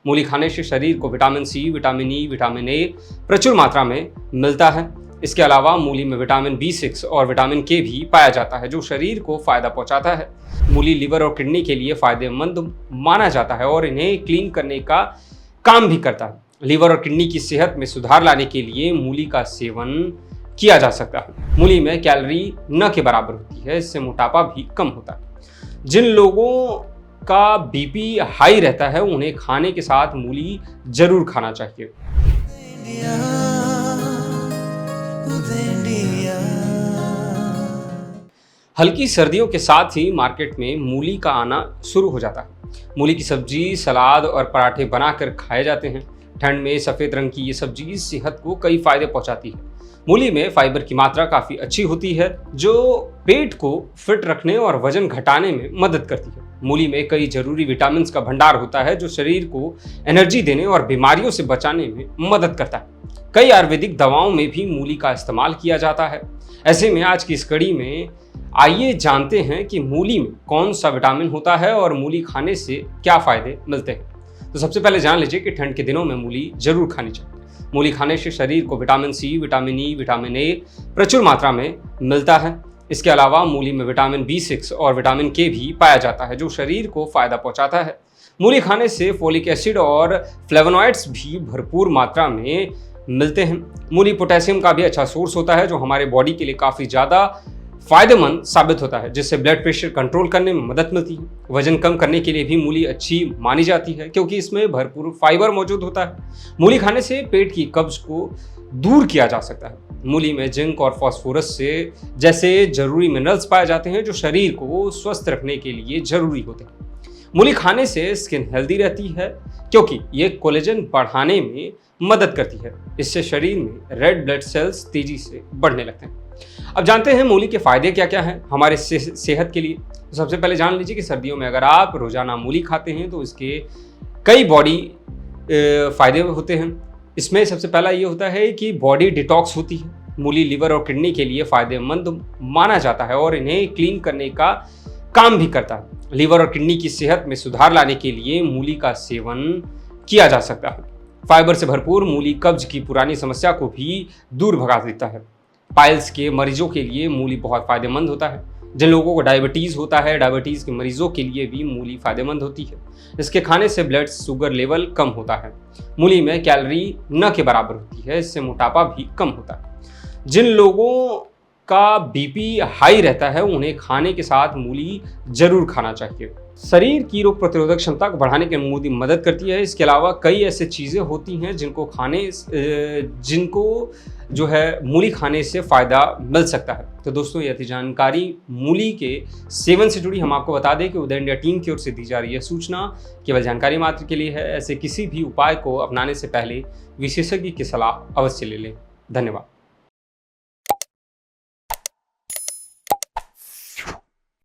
मूली खाने से शरीर को vitamin C, vitamin E, vitamin A प्रचुर मात्रा में मिलता है। इसके अलावा मूली में विटामिन B6 और विटामिन के भी पाया जाता है, जो शरीर को फायदा पहुंचाता है। मूली लिवर और किडनी के लिए फायदेमंद माना जाता है और इन्हें क्लीन करने का काम भी करता है। लीवर और किडनी की सेहत में सुधार लाने के लिए मूली का सेवन किया जा सकता है। मूली में कैलोरी न के बराबर होती है, इससे मोटापा भी कम होता है। जिन लोगों का बीपी हाई रहता है उन्हें खाने के साथ मूली जरूर खाना चाहिए। हल्की सर्दियों के साथ ही मार्केट में मूली का आना शुरू हो जाता है। मूली की सब्जी, सलाद और पराठे बनाकर खाए जाते हैं। ठंड में सफ़ेद रंग की ये सब्जी सेहत को कई फायदे पहुंचाती है। मूली में फाइबर की मात्रा काफ़ी अच्छी होती है, जो पेट को फिट रखने और वजन घटाने में मदद करती है। मूली में कई जरूरी विटामिन का भंडार होता है, जो शरीर को एनर्जी देने और बीमारियों से बचाने में मदद करता है। कई आयुर्वेदिक दवाओं में भी मूली का इस्तेमाल किया जाता है। ऐसे में आज की इस कड़ी में आइए जानते हैं कि मूली में कौन सा विटामिन होता है और मूली खाने से क्या फायदे मिलते हैं। तो सबसे पहले जान लीजिए कि ठंड के दिनों में मूली जरूर खानी चाहिए। मूली खाने से शरीर को vitamin C, vitamin E, vitamin A प्रचुर मात्रा में मिलता है। इसके अलावा मूली में विटामिन B6 और विटामिन के भी पाया जाता है, जो शरीर को फायदा पहुंचाता है। मूली खाने से फोलिक एसिड और फ्लेवोनॉइड्स भी भरपूर मात्रा में मिलते हैं। मूली पोटेशियम का भी अच्छा सोर्स होता है, जो हमारे बॉडी के लिए काफ़ी ज़्यादा फायदेमंद साबित होता है, जिससे ब्लड प्रेशर कंट्रोल करने में मदद मिलती है। वजन कम करने के लिए भी मूली अच्छी मानी जाती है, क्योंकि इसमें भरपूर फाइबर मौजूद होता है। मूली खाने से पेट की कब्ज को दूर किया जा सकता है। मूली में जिंक और फास्फोरस से जैसे जरूरी मिनरल्स पाए जाते हैं, जो शरीर को स्वस्थ रखने के लिए जरूरी होते हैं। मूली खाने से स्किन हेल्दी रहती है, क्योंकि ये कोलेजन बढ़ाने में मदद करती है। इससे शरीर में रेड ब्लड सेल्स तेजी से बढ़ने लगते हैं। अब जानते हैं मूली के फायदे क्या क्या हैं हमारे सेहत के लिए। तो सबसे पहले जान लीजिए कि सर्दियों में अगर आप रोजाना मूली खाते हैं तो इसके कई बॉडी फायदे होते हैं। इसमें सबसे पहला ये होता है कि बॉडी डिटॉक्स होती है। मूली लिवर और किडनी के लिए फायदेमंद माना जाता है और इन्हें क्लीन करने का काम भी करता है। लीवर और किडनी की सेहत में सुधार लाने के लिए मूली का सेवन किया जा सकता है। फाइबर से भरपूर मूली कब्ज की पुरानी समस्या को भी दूर भगा देता है। पाइल्स के मरीजों के लिए मूली बहुत फायदेमंद होता है। जिन लोगों को डायबिटीज़ होता है, डायबिटीज़ के मरीजों के लिए भी मूली फायदेमंद होती है। इसके खाने से ब्लड शुगर लेवल कम होता है। मूली में कैलोरी न के बराबर होती है, इससे मोटापा भी कम होता है। जिन लोगों का बीपी हाई रहता है उन्हें खाने के साथ मूली जरूर खाना चाहिए। शरीर की रोग प्रतिरोधक क्षमता को बढ़ाने के मूली मदद करती है। इसके अलावा कई ऐसे चीज़ें होती हैं जिनको जो है मूली खाने से फ़ायदा मिल सकता है। तो दोस्तों, यह थी जानकारी मूली के सेवन से जुड़ी। हम आपको बता दें कि उदय इंडिया टीम की ओर से दी जा रही है सूचना केवल जानकारी मात्र के लिए है। ऐसे किसी भी उपाय को अपनाने से पहले विशेषज्ञ की सलाह अवश्य ले लें। धन्यवाद।